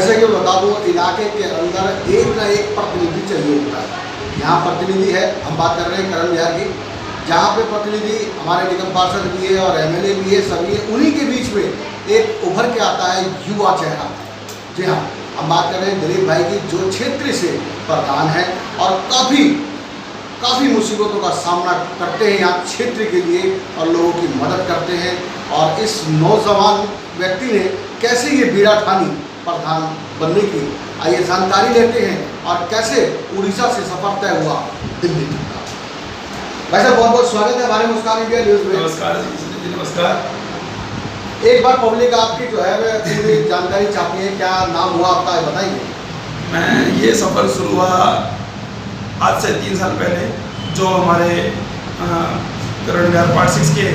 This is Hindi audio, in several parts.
जैसे कि बता दूँ, इलाके के अंदर एक ना एक प्रतिनिधि चाहिए होता है। यहाँ प्रतिनिधि है, हम बात कर रहे हैं करण विहार की, जहाँ पे प्रतिनिधि हमारे निगम पार्षद भी है और एमएलए भी है, सभी है। उन्हीं के बीच में एक उभर के आता है युवा चेहरा। जी हाँ, हम बात कर रहे हैं दिलीप भाई की, जो क्षेत्र से प्रधान है और काफ़ी मुसीबतों का सामना करते हैं यहाँ क्षेत्र के लिए और लोगों की मदद करते हैं। और इस नौजवान व्यक्ति ने कैसे ये बीड़ा ठानी प्रधान बनने की, आइए जानकारी लेते हैं। और कैसे उड़ीसा से सफर तय हुआ दिल्ली तक का। भाई साहब, बहुत बहुत स्वागत है हमारे मुस्कान इंडिया न्यूज़ में। नमस्कार जी, नमस्कार। एक बार पब्लिक आपकी जो है वह पूरी जानकारी चाहती है, क्या नाम हुआ आपका, बताइए। मैं ये सफ़र शुरू हुआ आज से 3 साल पहले, जो हमारे करण विहार पार्ट 6 के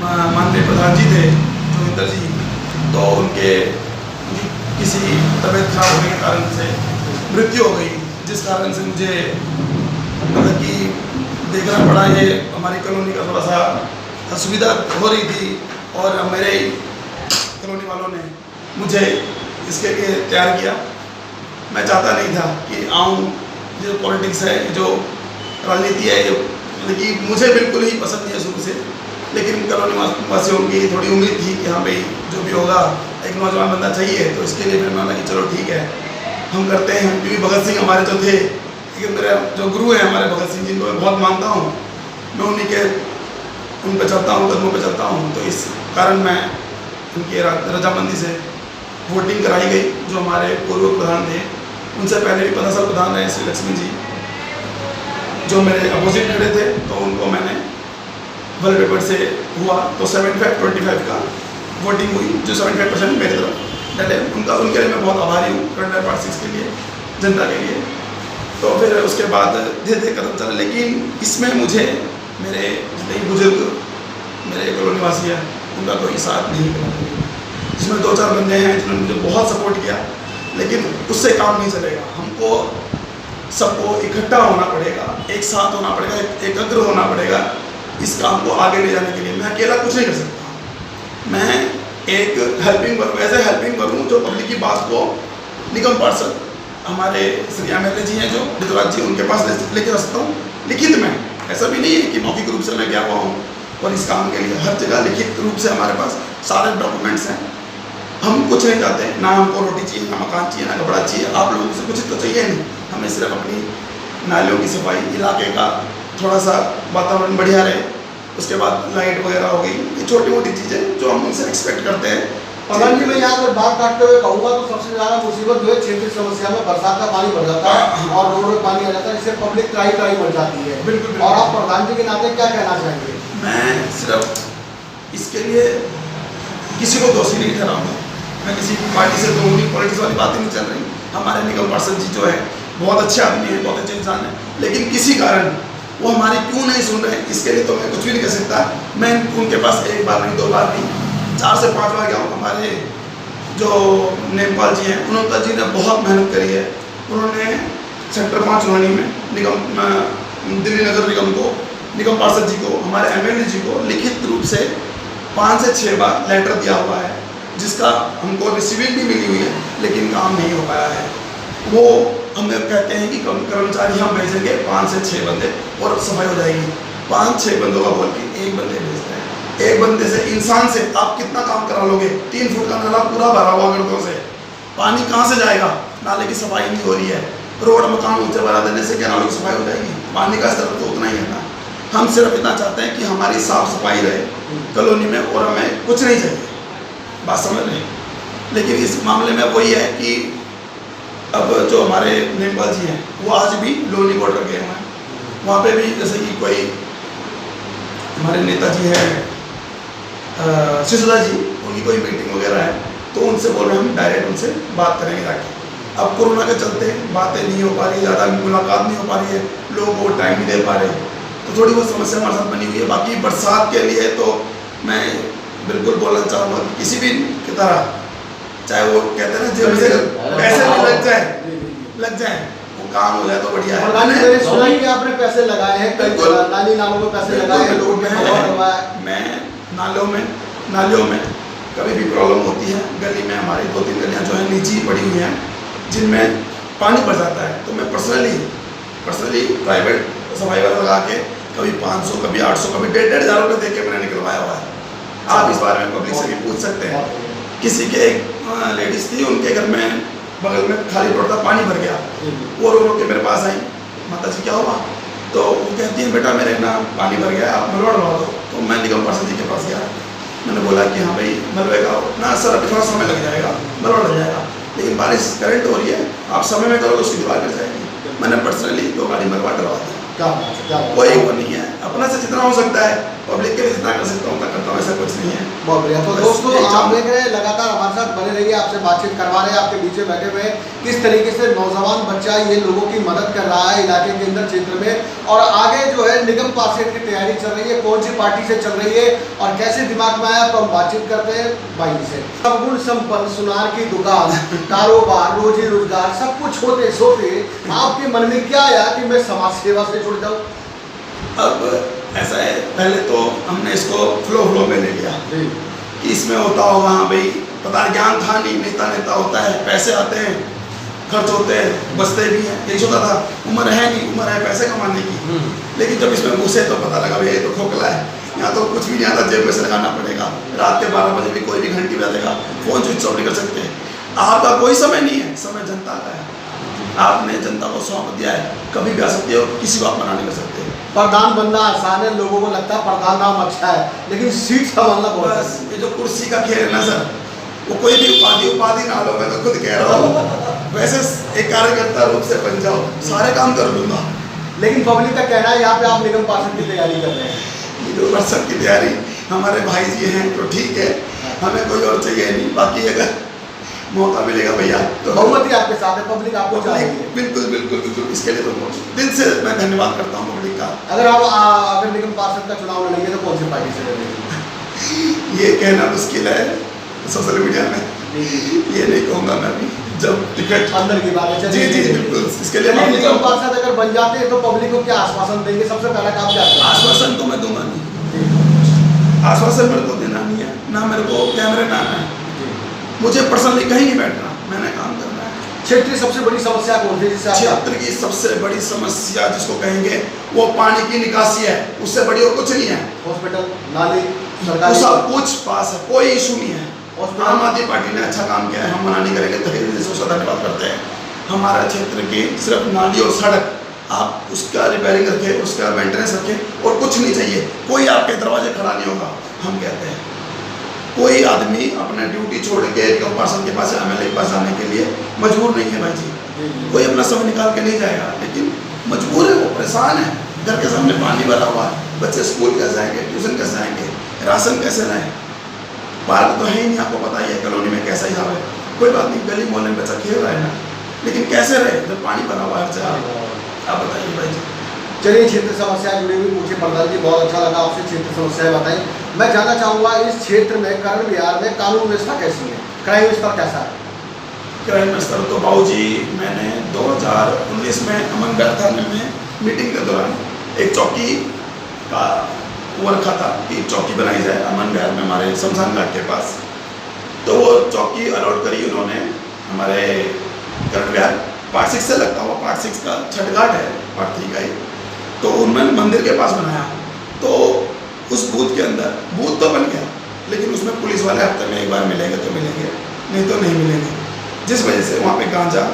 माननीय प्रधान जी थे जोगिंदर जी, तो उनके किसी तबीयत खराब होने के कारण से मृत्यु हो गई, जिस कारण से मुझे मतलब कि देखना पड़ा। ये हमारी कॉलोनी का थोड़ा सा असुविधा हो रही थी और मेरे कॉलोनी वालों ने मुझे इसके लिए तैयार किया। मैं चाहता नहीं था कि आऊँ, जो पॉलिटिक्स है, जो राजनीति है, ये मतलब कि मुझे बिल्कुल ही पसंद नहीं है शुरू से। लेकिन कॉलोनी वासियों की थोड़ी उम्मीद थी कि हाँ भाई, जो भी होगा एक नौजवान बंदा चाहिए, तो इसके लिए फिर मैंने कि चलो ठीक है, हम करते हैं। क्योंकि भगत सिंह हमारे जो थे, क्योंकि मेरे जो गुरु हैं हमारे भगत सिंह, जिनको मैं बहुत मानता हूँ, मैं उन पर चलता हूँ, कदमों पर चलता हूँ। तो इस कारण मैं उनकी रजामंदी से वोटिंग कराई गई। जो हमारे पूर्व प्रधान थे, उनसे पहले भी 15 साल प्रधान रहे श्री लक्ष्मी जी, जो मेरे अपोजिट खड़े थे, तो उनको मैंने बैलेट पेपर से हुआ तो 75-25 का वोटिंग हुई, जो 75% मेरी तरफ डले। उनके लिए मैं बहुत आभारी हूँ, करण विहार पार्ट 6 के लिए, जनता के लिए। तो फिर उसके बाद धीरे धीरे कदम चला, लेकिन इसमें मुझे मेरे जितने बुजुर्ग मेरे कॉलोनी वासी हैं, उनका कोई साथ नहीं मिला। जिसमें 2-4 बंदे हैं जिन्होंने मुझे बहुत सपोर्ट किया, लेकिन उससे काम नहीं चलेगा। हमको सबको इकट्ठा होना पड़ेगा, एक साथ होना पड़ेगा, एकाग्र होना पड़ेगा इस काम को आगे ले जाने के लिए। मैं अकेला कुछ नहीं कर सकता। मैं एक हेल्पिंग वर्क, ऐसे हेल्पिंग वर्क हूँ जो पब्लिक की बात को निगम पार्षद हमारे श्री एमएलए जी हैं जो ऋतुराज जी, उनके पास लेके रखता हूँ लिखित में। ऐसा भी नहीं है कि मौखिक रूप से मैं गया हुआ हूँ, और इस काम के लिए हर जगह लिखित रूप से हमारे पास सारे डॉक्यूमेंट्स हैं। हम कुछ नहीं चाहते, ना हमको रोटी चाहिए, ना मकान चाहिए, ना कपड़ा चाहिए। आप लोगों से कुछ तो चाहिए नहीं, हमें सिर्फ अपनी नालियों की सफाई, इलाके का थोड़ा सा वातावरण बढ़िया रहे, उसके बाद लाइट वगैरह हो गई। ये छोटी मोटी चीज़ें जो हम उनसे एक्सपेक्ट करते हैं। प्रधान जी, मैं यहाँ पर बात काटते हुए कहूँगा तो सबसे ज़्यादा मुसीबत जो है क्षेत्रीय समस्या में बरसात का पानी भर जाता है और रोड में पानी आ जाता है, जिससे पब्लिक त्राही बढ़ जाती है। बिल्कुल। और आप प्रधान जी के नाते क्या कहना चाहेंगे? मैं सिर्फ इसके लिए किसी को दोषी नहीं ठहराऊंगा। मैं किसी पार्टी से दूंगी, पॉलिटिक्स वाली बातें नहीं चल रही। हमारे निगम पार्षद जी जो है बहुत अच्छे आदमी है, बहुत अच्छे इंसान है, लेकिन किसी कारण वो हमारी क्यों नहीं सुन रहे, इसके लिए तो मैं कुछ भी नहीं कर सकता। मैं उनके पास 1 बार नहीं, 2 बार नहीं, 4 से 5 बार गया हूँ। हमारे जो नेपाल जी हैं, उन्होंने जी ने बहुत मेहनत करी है। उन्होंने सेक्टर 5 रोहानी में निगम दिल्ली नगर निगम को, निगम पार्षद जी को, हमारे एमएलए जी को लिखित रूप से 5 से 6 बार लेटर दिया हुआ है, जिसका हमको रिसीविंग भी मिली हुई है, लेकिन काम नहीं हो पाया है। वो हमें कहते हैं कि कर्मचारी हम भेजेंगे 5 से 6 बंदे और सफाई हो जाएगी। 5-6 बंदों का बोल के 1 बंदे भेजते हैं। 1 बंदे से, इंसान से आप कितना काम करा लोगे? 3 फुट का नाला पूरा भरा हुआ गड्ढों से, पानी कहाँ से जाएगा? नाले की सफाई नहीं हो रही है। रोड मकान ऊंचे बना देने से क्या नालों की सफाई हो जाएगी? पानी का स्तर तो उतना ही है ना। हम सिर्फ इतना चाहते हैं कि हमारी साफ सफाई रहे कॉलोनी में, और हमें कुछ नहीं चाहिए, बात समझ रहे हैं। लेकिन इस मामले में वही है कि अब जो हमारे नेपाल जी हैं, वो आज भी लोनी बॉर्डर गए हुए हैं। वहाँ पे भी जैसे कि कोई हमारे नेताजी हैं सिसोदा जी, उनकी कोई मीटिंग वगैरह है, तो उनसे बोल रहे हैं हम डायरेक्ट उनसे बात करेंगे ताकि। अब कोरोना के चलते बातें नहीं हो पा रही, ज़्यादा मुलाकात नहीं हो पा रही है, लोगों को टाइम नहीं दे पा रहे, तो थोड़ी बहुत समस्या हमारे साथ बनी हुई है। बाकी बरसात के लिए तो मैं बिल्कुल बोलना चाहूँगा कि किसी भी की तरह, चाहे वो कहते हैं ना जेब से पैसे भी लग जाए, वो काम हो जाए तो बढ़िया है। मैंने सुना कि आपने पैसे लगाए हैं, नाली नालों में पैसे लगाए हैं, लोगों ने। मैं नालियों में कभी भी प्रॉब्लम होती है, गली में हमारी 2-3 गलियाँ जो है निजी पड़ी हुई हैं जिनमें पानी भर जाता है, तो मैं पर्सनली प्राइवेट सफाई वाला लगा के कभी 500, कभी 800, कभी 1,500 रुपये दे के मैंने निकलवाया हुआ है। आप इस बारे में पब्लिक से भी पूछ सकते हैं। किसी के एक लेडीज़ थी, उनके घर में बगल में खाली पड़ता पानी भर गया, वो रो के मेरे पास आई, माता जी क्या हुआ? तो वो कहती है बेटा मेरे ना पानी भर गया, आप मलबा डलवा दो। तो मैं निगम पार्षद जी के पास गया, मैंने बोला कि हाँ भाई मलबे का ना सर अभी थोड़ा समय लग जाएगा, मलबा डल जाएगा, लेकिन बारिश करंट हो रही है, आप समय में करोगे उसकी दीवार गिर जाएगी। मैंने पर्सनली 2 गाड़ी मलबा डलवा दिया। कोई वो नहीं है, अपना से जितना हो सकता है पब्लिक के लिए जितना कर सकता हूँ उतना करता हूँ, ऐसा कुछ नहीं है। बहुत बढ़िया। तो दोस्तों आप देख रहे हैं लगातार हमारे साथ बने रहिए, आपसे बातचीत करवा रहे हैं, आपके बीच में बैठे हुए किस तरीके से नौजवान बच्चा ये लोगों की मदद कर रहा है इलाके के अंदर क्षेत्र में, और आगे जो है निगम पार्षद की तैयारी चल रही है, कौन सी पार्टी से चल रही है और कैसे दिमाग में आया, तो हम बातचीत करते हैं भाई से। गुण संपन्न सुनार की दुकान, कारोबार, रोजी रोजगार सब कुछ होते सोते आपके मन में क्या आया कि मैं समाज सेवा से जुड़ जाऊँ? अब ऐसा है, पहले तो हमने इसको फ्लो में ले लिया कि इसमें होता होगा, हाँ भाई पता ज्ञान था नहीं, नेता होता है, पैसे आते हैं, खर्च होते हैं, बचते भी हैं, यही सोचा था। उम्र है नहीं, उम्र है पैसे कमाने की। लेकिन जब इसमें घुसे तो पता लगा भाई ये तो खोखला है, यहाँ तो कुछ भी नहीं आता, जेब में से लगाना पड़ेगा। रात के 12 बजे भी कोई भी घंटी बजा देगा, फोन स्विच ऑफ नहीं कर सकते। आपका कोई समय नहीं है, समय जनता का है, आपने जनता को सौंप दिया है, कभी भी आ सकती हो, किसी को आप मना नहीं कर सकते। प्रधान बनना आसान है, लोगों को लगता है प्रधान नाम अच्छा है, लेकिन सीट संभालना बहुत बस ये जो कुर्सी का खेल है ना सर, वो कोई भी उपाधि ना लो, मैं तो खुद कह रहा हूँ। वैसे एक कार्यकर्ता रूप से बन जाओ, सारे काम कर लूँगा। लेकिन पब्लिक का कहना है यहाँ पे आप निगम पार्षद की तैयारी कर रहे हैं। निगम पार्षद की तैयारी हमारे भाई जी हैं तो ठीक है, हमें कोई और चाहिए नहीं। बाकी अगर मौका मिलेगा भैया तो बहुमत ही आपके साथ है, पब्लिक आपको चाहिए। बिल्कुल इसके लिए तो दिल से मैं धन्यवाद करता हूँ पब्लिक का। अगर निगम पार्षद का चुनाव लड़ेंगे तो कौन सी पार्टी से लड़ेंगे? ये कहना मुश्किल है सोशल मीडिया में, ये नहीं कहूँगा मैं अभी, जब टिकट अंदर की बात है। जी बिल्कुल, इसके लिए निगम पार्षद अगर बन जाते हैं तो पब्लिक को क्या आश्वासन देंगे? सबसे पहला काम क्या है? आश्वासन तो मैं दूंगा नहीं, आश्वासन मेरे को देना नहीं है, ना मेरे को कैमरे में आना है, मुझे पर्सनली कहीं नहीं बैठना, मैंने काम करना है। क्षेत्र की सबसे बड़ी समस्या कौन सी? क्षेत्र की सबसे बड़ी समस्या जिसको कहेंगे वो पानी की निकासी है, उससे बड़ी और कुछ नहीं है। हॉस्पिटल, नाली, सरकारी सब कुछ पास है, कोई इशू नहीं है। आम आदमी पार्टी ने अच्छा काम किया है, हम मना नहीं करेंगे, तहे से उसका धन्यवाद करते हैं। हमारा क्षेत्र की सिर्फ नाली और सड़क, आप उसका रिपेयरिंग रखें, उसका मेंटेनेंस रखें और कुछ नहीं चाहिए। कोई आपके दरवाजे खड़ा नहीं होगा। हम कहते हैं कोई आदमी अपना ड्यूटी छोड़ के निगम पार्षद के पास, एमएलए के पास जाने के लिए मजबूर नहीं है भाई जी। कोई अपना समय निकाल के नहीं जाएगा, लेकिन मजबूर है, वो परेशान है। घर के सामने पानी भरा हुआ है, बच्चे स्कूल कैसे जाएंगे, ट्यूशन कैसे जाएंगे, राशन कैसे लाएं? पार्क तो है ही नहीं, आपको पता ही है कॉलोनी में कैसा हिसाब है। कोई बात नहीं, गली मोहल्ले में बच्चा खेल रहा है ना, लेकिन कैसे रहे जब पानी भरा हुआ है? आप बताइए भाई जी। चलिए, क्षेत्र समस्या जुड़ी हुई पूछे प्रधान जी, बहुत अच्छा लगा आपसे क्षेत्र समस्याएं बताई। मैं जानना चाहूँगा इस क्षेत्र में करण विहार में कानून व्यवस्था कैसी है, क्राइम स्तर कैसा है? क्राइम स्तर तो बाबूजी, मैंने 2019 में अमनगढ़ थाने में मीटिंग के दौरान एक चौकी का वो रखा था कि चौकी बनाई जाए अमनगढ़ में, हमारे शमशान घाट के पास। तो वो चौकी अलॉट करी उन्होंने हमारे करण विहार पार्ट 6 से लगता हुआ, पार्ट 6 का छठ घाट है, पार्ट 3 का ही, तो उन्होंने मंदिर के पास बनाया। तो उस बूथ के अंदर बूथ तो बन गया, लेकिन उसमें पुलिस वाले हफ्ते में एक बार मिलेंगे तो मिलेंगे, नहीं तो नहीं मिलेंगे। जिस वजह से वहाँ पे गांजा,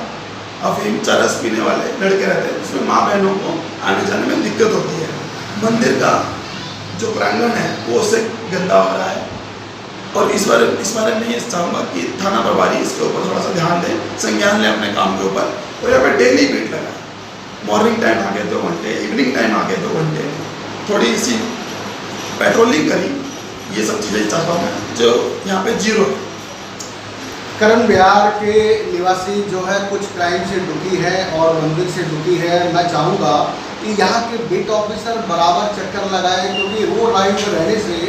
अफीम, चरस पीने वाले लड़के रहते हैं, उसमें माँ बहनों को आने जाने में दिक्कत होती है। मंदिर का जो प्रांगण है वो उससे गंदा हो रहा है। और इस बारे में ये चाहूँगा कि थाना प्रभारी इसके ऊपर थोड़ा सा ध्यान दें, संज्ञान लें अपने काम के ऊपर, और यहाँ पर डेली बीट लगाए। मॉर्निंग टाइम आगे 2 घंटे, इवनिंग टाइम आगे 2 घंटे, थोड़ी सी पेट्रोलिंग करी। ये सब चीज़ें चाहता हूँ मैं, जो यहाँ पे जीरो है। करण विहार के निवासी जो है कुछ क्राइम से दुखी है और मंदिर से दुखी है। मैं चाहूँगा कि यहाँ के बीट ऑफिसर बराबर चक्कर लगाए, क्योंकि रोड लाइन पर रहने से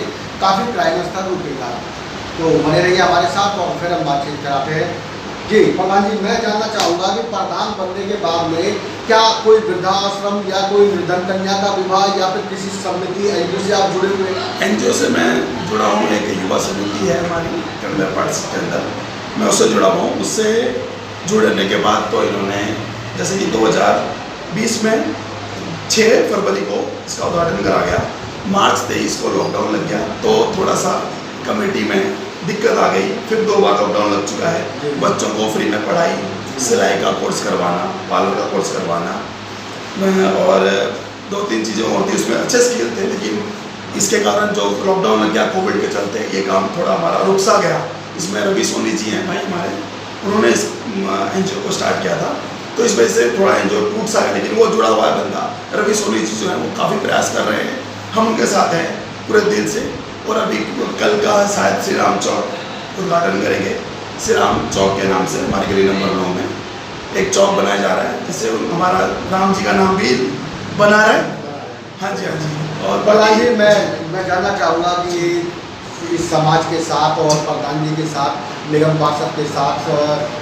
काफ़ी क्राइम स्तर रुकेगा। तो बने रहिए हमारे साथ और फिर हम बातचीत कराते हैं। जी प्रधान जी, मैं जानना चाहूँगा कि प्रधान बनने के बाद में क्या कोई वृद्धाश्रम या कोई निर्धन कन्या का विवाह या फिर किसी समिति एनजीओ से आप जुड़े हुए हैं? एनजीओ से मैं जुड़ा हूँ, एक युवा समिति है हमारी कन्या पार्टी के अंदर, मैं उससे जुड़ा हुआ हूँ। उससे जुड़ने के बाद तो इन्होंने जैसे कि 2020 में 6 फरवरी को इसका उद्घाटन करा गया, मार्च 23 को लॉकडाउन लग गया, तो थोड़ा सा कमेटी में दिक्कत आ गई। फिर 2 बार लॉकडाउन लग चुका है। बच्चों को फ्री में पढ़ाई, सिलाई का कोर्स करवाना, पार्लर का कोर्स करवाना और 2-3 चीज़ें और थी, उसमें अच्छे स्किल थे, लेकिन इसके कारण जो लॉकडाउन लग गया कोविड के चलते ये काम थोड़ा हमारा रुक सा गया। इसमें रवि सोनी जी हैं भाई हमारे, उन्होंने इस एनजीओ को स्टार्ट किया था, तो इस वजह से थोड़ा एनजीओ टूट सा गया, लेकिन वो जुड़ा हुआ है बंदा रवि सोनी जी जो है वो काफ़ी प्रयास कर रहे हैं, हम उनके साथ हैं पूरे दिल से। और अभी कल का शायद श्री राम चौक उद्घाटन करेंगे। श्री राम चौक के नाम से हमारे गली नंबर 9 में एक चौक बनाया जा रहा है, जिससे हमारा राम जी का नाम भी बना रहा है। हाँ जी, हाँ जी। और प्रधान जी, मैं जानना चाहूँगा कि इस समाज के साथ और प्रधान जी के साथ, निगम पार्षद के साथ,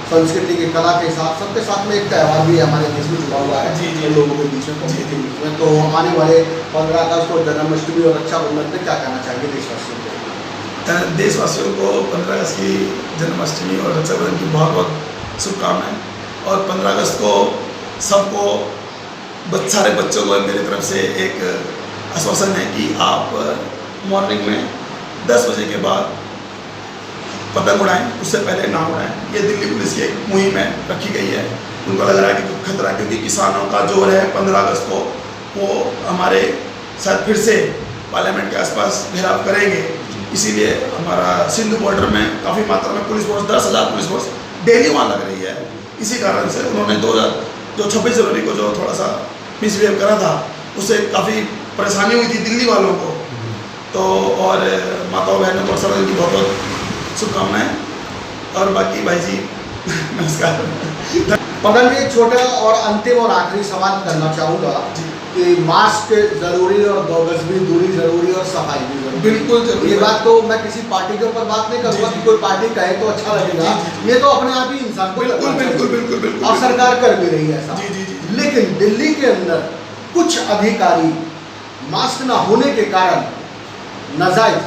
संस्कृति की कला के साथ, सबके साथ में एक त्यौहार भी हमारे देश में जुड़ा हुआ है जी, जी। लोगों के बीच में, कम्युनिटी के बीच में। तो आने वाले 15 अगस्त को जन्माष्टमी और रक्षाबंधन पे क्या कहना चाहेंगे देशवासियों को? देशवासियों को 15 अगस्त की जन्माष्टमी और रक्षाबंधन की बहुत बहुत शुभकामनाएं। और 15 अगस्त को सबको सारे बच्चों को मेरी तरफ से एक आश्वासन है कि आप मॉर्निंग में 10 बजे के बाद पतंग उड़ाएं, उससे पहले ना उड़ाएं। ये दिल्ली पुलिस की एक मुहिम है, रखी गई है। उनको लग रहा है कि खतरा, क्योंकि किसानों का जोर है 15 अगस्त को, वो हमारे साथ फिर से पार्लियामेंट के आसपास घेराव करेंगे। इसीलिए हमारा सिंधु बॉर्डर में काफ़ी मात्रा में police force, 10,000 police force daily वहाँ लग रही है। इसी कारण से उन्होंने 26 जनवरी को जो थोड़ा सा मिसबिहेव करा था, उससे काफ़ी परेशानी हुई थी दिल्ली वालों को। तो और माताओं बहनों को रक्षाबंधन की बहुत बहुत शुभकामनाएं। और बाकी भाई जी नमस्कार। प्रधान जी, एक छोटा और अंतिम और आखिरी सवाल करना चाहूँगा कि मास्क जरूरी और 2 गज भी दूरी जरूरी और सफाई भी जरूरी। बिल्कुल जरूरी। ये बात तो मैं किसी पार्टी के ऊपर बात नहीं करूँगा कि कोई पार्टी कहे तो अच्छा लगेगा, ये तो अपने आप ही इंसान को बिल्कुल बिल्कुल बिल्कुल बिल्कुल और सरकार कर भी रही है ऐसा। जी जी जी। लेकिन दिल्ली के अंदर कुछ अधिकारी मास्क न होने के कारण नाजायज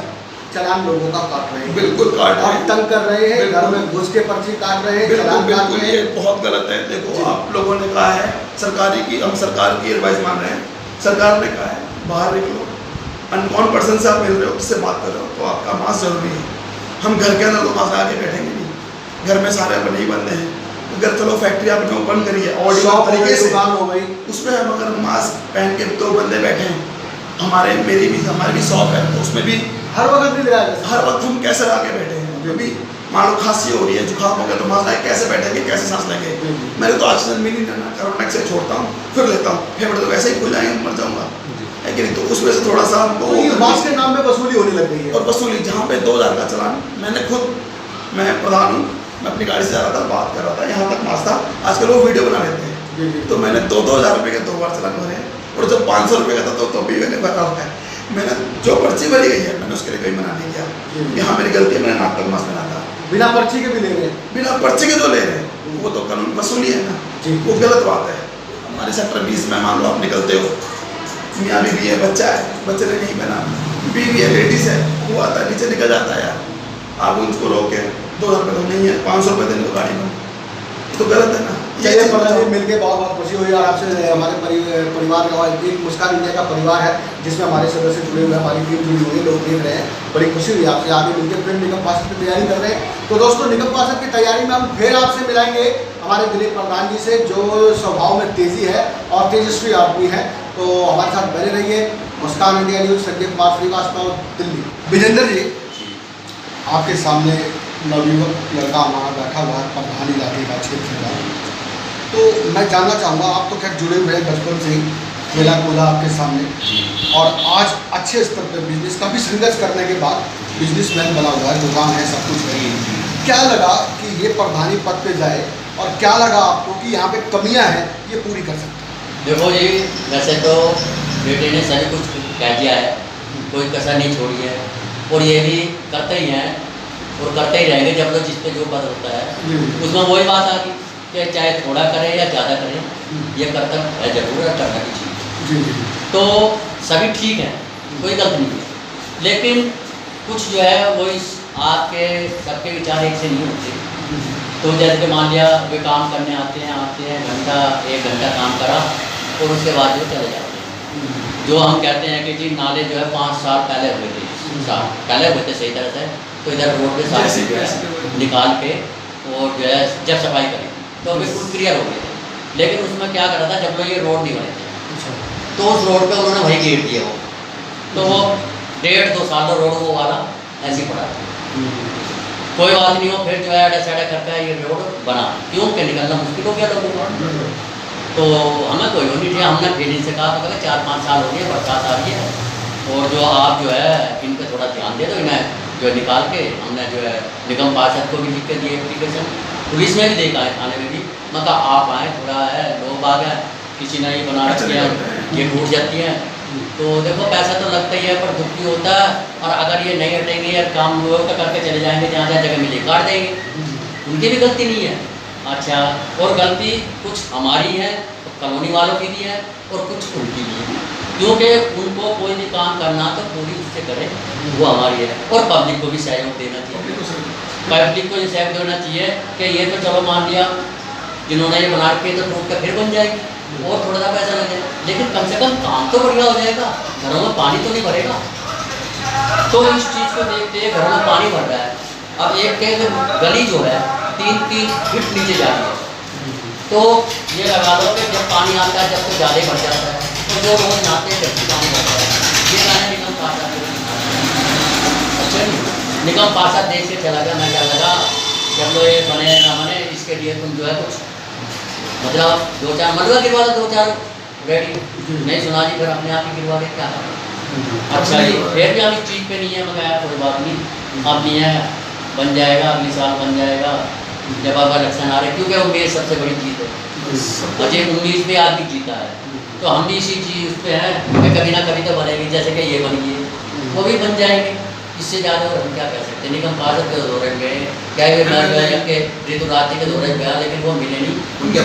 चालान लोगों का काट रहे हैं, बिल्कुल काट रहे और हैं, तंग कर रहे हैं, घर में घुस के पर्ची काट रहे हैं, बिल्कुल चालान काट बिल्कुल। रहे ये हैं। बहुत गलत है। देखो, जी। आप लोगों ने कहा है हम सरकार की एडवाइस मान रहे हैं। सरकार ने कहा है बाहर निकलो, अनकॉन पर्सन से आप मिल रहे हो, किससे बात कर रहे हो, तो आपका मास्क जरूरी है। हम घर के अंदर तो मास्क लगा के बैठेंगे नहीं, घर में सारे अपने ही बंदे हैं। अगर चलो फैक्ट्री आपने ओपन करी है और शॉप हो गई, तरीके से दुकान हो गई, उसमें हम अगर मास्क पहन के 2 बंदे बैठे हैं, हमारी भी शॉप है, तो उसमें भी हर वक्त नहीं लगाया जा हर वक्त हम कैसे लगा के बैठे हैं। अभी मान लो खांसी हो रही है, जुकाम हो गया, तो मास्क लगा के कैसे बैठेंगे, कैसे सांस लेंगे। मेरे तो ऑक्सीजन मिल ही नहीं रहा, कोरोना से छोड़ता हूँ फिर लेता हूँ, फेफड़े तो वैसे ही खुल जाएंगे, मर जाऊँगा, है कि नहीं। तो उसमें से थोड़ा सा हमको तो ये मास्क के नाम पे वसूली होने लग गई है। और वसूली, जहाँ पे 2000 का चालान, मैं प्रधान हूँ, मैं अपनी गाड़ी से जा रहा था, बात कर रहा था, यहाँ तक मास्क था। आजकल वो वीडियो बना लेते हैं, तो मैंने 2,000 रुपये के 2 बार चालान भरे हैं। और जब 500 रुपये का था तो भी मैंने भरा हुआ है। मैंने जो पर्ची भरी गई है, मैंने उसके लिए कोई मना नहीं किया। यहाँ मेरी गलती है, मैंने नाक तक मास्क पहना था। बिना पर्ची के भी ले रहे हैं, बिना पर्ची के जो ले रहे हैं वो तो कानून वसूली है ना, वो गलत बात है। हमारे सेक्टर 20 में मान लो आप निकलते हो, मियाँ बीवी है, बच्चा है, बच्चे ने नहीं पहना, बीवी है, लेडीज है, वो आता है नीचे निकल जाता है यार, आप उनको रोके 2,000 रुपये तो नहीं है, 500 रुपये देने को गाड़ी में, तो गलत है ना। चलिए प्रधान जी, मिल के बहुत खुशी हुई। और आपसे हमारे परिवार का एक मुस्कान इंडिया का परिवार है, जिसमें हमारे सदस्य जुड़े हुए हैं, हमारी टीम जुड़ी हुई है, लोग देख रहे हैं, बड़ी खुशी हुई आपसे। आगे मिलकर फिर निगम पार्षद की तैयारी कर रहे हैं। तो दोस्तों, निगम पार्षद की तैयारी में हम फिर आपसे मिलाएंगे हमारे दिलीप प्रधान जी से, जो स्वभाव में तेजी है और तेजस्वी आदमी है। तो हमारे साथ बने रहिए। मुस्कान इंडिया न्यूज़, संजय कुमार श्रीवास्तव, दिल्ली। विजेंद्र जी, आपके सामने नवयुवक लड़का हमारा बैठा हुआ है, प्रधान इलाके का, क्षेत्र का। तो मैं जानना चाहूँगा, आप तो खैर जुड़े हुए हैं बचपन से ही, खेला कूदा आपके सामने, और आज अच्छे स्तर पर बिजनेस, काफ़ी संघर्ष करने के बाद बिजनेसमैन बना हुआ है, दुकान है, सब कुछ है। क्या लगा कि ये प्रधानी पद पे जाए, और क्या लगा आपको कि यहाँ पे कमियाँ हैं, ये पूरी कर सकते हैं? देखो जी, वैसे तो बेटे ने सभी कुछ कह दिया है, कोई कसर नहीं छोड़ी है, और ये भी करते ही हैं। और करते ही रहेंगे जब लोग जिस पे जो पद होता है। उसमें वही बात आ गई कि चाहे थोड़ा करें या ज़्यादा करें, ये कर्तव्य है जरूर है, करना भी चाहिए। तो सभी ठीक है, कोई गलत नहीं है, लेकिन कुछ जो है वो इस आपके सबके विचार एक से नहीं होते। तो जैसे कि मान लिया वे काम करने आते हैं 1 घंटा काम करा और उसके बाद जो चले जाते हैं। जो हम कहते हैं कि जी नाले जो है 5 साल पहले हुए थे, पहले हुए थे सही तरह से, तो इधर रोड पे साफ जो है निकाल के और जो है जब सफाई करी तो बिल्कुल क्लियर हो गए थे। लेकिन उसमें क्या करा था, जब लोग ये रोड नहीं बने थे तो उस रोड पे उन्होंने वही घेर दिया वो, तो वो 1.5-2 साल रोड वो वाला ऐसे ही पड़ा था। कोई बात नहीं हो, फिर जो है अड़ा साड़ा करके ये रोड बना, क्योंकि निकलना मुश्किल हो गया लोगों को। तो हमें कोई नहीं थी, हमने फिर इनसे कहा तो 4-5 साल हो गए, बरसात आ रही है और जो आप जो है इन पर थोड़ा ध्यान दे दो, इन्हें जो है निकाल के हमने जो है निगम पार्षद को भी लिख के दिए एप्लीकेशन, पुलिस में भी देखा है, थाने में भी। मैं कहा आप आए, थोड़ा है लोग बाग है, किसी ने ये बना रखी है, ये टूट जाती है, तो देखो पैसा तो लगता ही है पर दुख भी होता है। और अगर ये नहीं हटेंगे या काम लोग का करके चले जाएंगे, जहाँ जहाँ जगह मिले काट देंगे, उनकी भी गलती नहीं है। अच्छा, और गलती कुछ हमारी है, तो कॉलोनी वालों की भी है और कुछ उनकी भी है, क्योंकि उनको कोई भी काम करना तो पूरी उससे करे, वो हमारी है। और पब्लिक को भी सहयोग देना चाहिए, पब्लिक को ये सहयोग देना चाहिए कि ये तो चलो मान लिया जिन्होंने ये बना के तो टूट कर फिर बन जाएगी और थोड़ा सा पैसा लगेगा, लेकिन कम से कम काम तो बढ़िया हो जाएगा, घरों में पानी तो नहीं भरेगा। तो इस चीज़ को देखते हैं, घरों में पानी भर रहा है, अब एक गली जो है 3-3 फीट नीचे जा रही है, तो ये लगा लो कि जब पानी आता है जब तो ज़्यादा भर जाता है, तो जो रोज नहाते हैं जब पानी भरता है। ये गाने निगम पार्षद अच्छा नहीं, निगम पार्षद देख के चला गया। मैं क्या लगा जब लोग ये बने ना बने, इसके लिए तुम जो है कुछ मतलब 2-4 मलबा गिरवा दो, 2-4 रेडी नहीं सुना जी, फिर अपने आप ही गिरवा दे, क्या करना। अच्छा जी, फिर भी हम इस चीज़ पे नहीं है, मगर कोई बात नहीं, अब नहीं है, बन जाएगा, अगले साल बन जाएगा जब अब इलेक्शन आ रहे, क्योंकि उम्मीद सबसे बड़ी जीत है, मुझे 19 में आदमी जीता है, तो हम भी इसी चीज़ पे हैं कि कभी ना कभी तो बनेगी, जैसे कि ये बन गई, वो भी बन जाएंगे, इससे ज़्यादा और हम क्या कह सकते हैं। निगम पार्षद के दौरे में गए, क्या के ऋतु राज्य के दौरे में गया, लेकिन वो मिले नहीं, उनके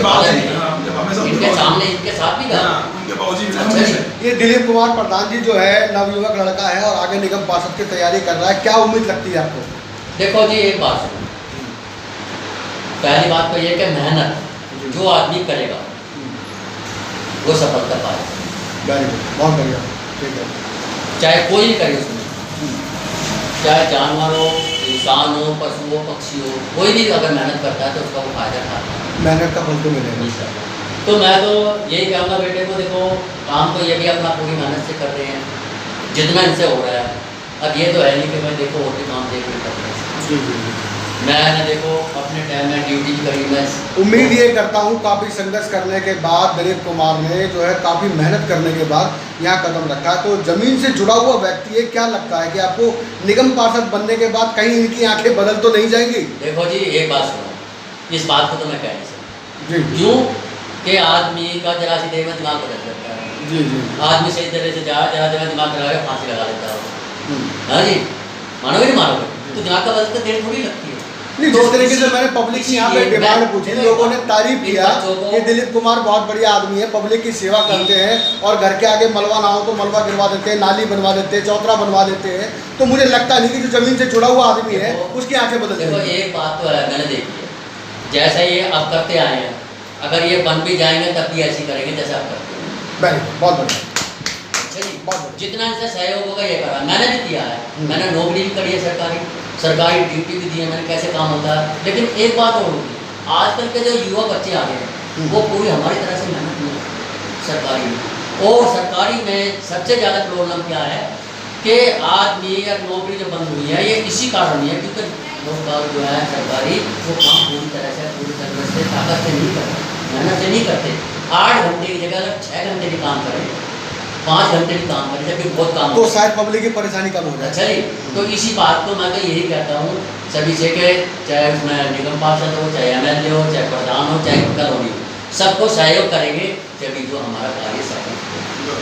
इनके सामने इनके साथ भी गया। ये दिलीप कुमार प्रधान जी जो है नवयुवक लड़का है और आगे निगम पार्षद की तैयारी कर रहा है, क्या उम्मीद लगती है आपको? देखो जी, एक बात सुनो, पहली बात तो ये कि मेहनत जो आदमी करेगा वो सफलता पाएगा। वेरी गुड, बहुत बढ़िया, ठीक है। चाहे कोई भी करे उसमें, चाहे जानवर हो, इंसान हो, पशु हो, पक्षी हो, कोई भी अगर मेहनत करता है तो उसका वो फायदा खाता है, मेहनत का फल तो मिलेगा। तो मैं तो यही कहूँगा बेटे को, देखो काम तो ये भी अपना पूरी मेहनत से कर रहे हैं जितना इनसे हो रहा है। अब ये तो है नहीं कि मैं देखो और भी काम देख कर रहे हैं, मैंने देखो अपने टाइम में ड्यूटी करी। मैं उम्मीद ये करता हूँ काफ़ी संघर्ष करने के बाद दिलीप कुमार ने जो है काफ़ी मेहनत करने के बाद यहाँ कदम रखा है। तो ज़मीन से जुड़ा हुआ व्यक्ति है, क्या लगता है कि आपको निगम पार्षद बनने के बाद कहीं इनकी आंखें बदल तो नहीं जाएंगी? देखो जी, एक बात सुनो, इस बात को तो मैं कह नहीं सकता जी, क्यों कि आदमी का जरा सी देर में दिमाग बदल जाता है। जी जी, आदमी सही तरह से जरा जरा दिमाग लगा के फांसी लगा लेता है। हाँ जी, मानोगे नहीं मानोगे, तो दिमाग का बदलते देर थोड़ी लगती है। नहीं, जिस तरीके से मैंने पब्लिक की यहाँ पे डिमांड पूछी, लोगों ने तारीफ किया कि दिलीप कुमार बहुत बढ़िया आदमी है, पब्लिक की सेवा करते हैं और घर के आगे मलबा ना हो तो मलबा गिरवा देते हैं, नाली बनवा देते हैं, चौतरा बनवा देते हैं। तो मुझे लगता नहीं कि जो जमीन से जुड़ा हुआ आदमी है उसकी आंखें बदल देखो जाएंगी। एक बात तो है, मैंने देखी है, जैसा ये अब करते आए हैं, अगर ये बन भी जाएंगे तब भी ऐसी करेंगे जैसे आप करते हैं। बहुत बढ़िया, जितना इनसे सहयोग होगा ये करा, मैंने भी किया है, मैंने नौकरी भी करी है, सरकारी ड्यूटी भी दी है मैंने, कैसे काम होता है। लेकिन एक बात और होगी, आजकल के जो युवा बच्चे आ गए हैं वो पूरी हमारी तरह से मेहनत नहीं है सरकारी में। और सरकारी में सबसे ज़्यादा प्रॉब्लम क्या है कि आदमी या नौकरी जो बंद हुई है ये इसी कारण नहीं है क्योंकि लोग जो है सरकारी वो काम पूरी तरह से ताकत से नहीं करते, मेहनत से नहीं करते। 8 घंटे की जगह अगर 6 घंटे भी काम करें, 5 घंटे भी काम करें, जबकि बहुत काम तो शायद पब्लिक की परेशानी कम हो जाए। अच्छा जी, तो इसी बात को मैं तो यही कहता हूँ सभी से कि चाहे उसमें निगम पार्षद हो, चाहे MLA हो, चाहे प्रधान हो, चाहे कॉलोनी हो, सबको सहयोग करेंगे जब जो हमारा कार्य सफल हो।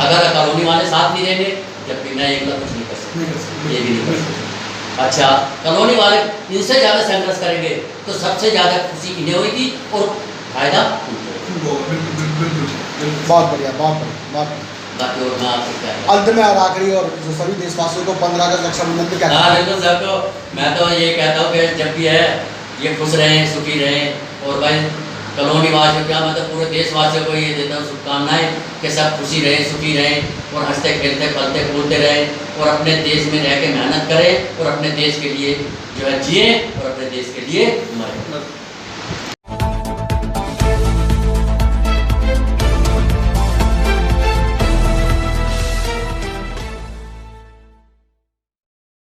अगर कॉलोनी वाले साथ नहीं देंगे जब भी मैं एकला कुछ नहीं कर सकता, ये भी नहीं कर सकता। अच्छा, कॉलोनी वाले इनसे ज़्यादा संघर्ष करेंगे तो सबसे ज़्यादा खुशी इन्हें होगी और फायदा उनको। बहुत बढ़िया, बहुत बढ़िया, बहुत बढ़िया। बाकी और मैं आपसे क्या अंत में और आखिरी और जो सभी देशवासियों को 15 अगस्त रक्षाबंधन पे क्या हाँ बिल्कुल सर, तो मैं तो ये कहता हूँ कि जब भी है ये खुश रहें, सुखी रहें। और भाई कॉलोनी वासियों क्या मैं तो पूरे देशवासियों को ये देता हूँ शुभकामनाएं कि सब खुशी रहें, सुखी रहें और हंसते खेलते फलते फूलते रहें और अपने देश में रह के मेहनत करें और अपने देश के लिए जो है जिए और अपने देश के लिए मरें।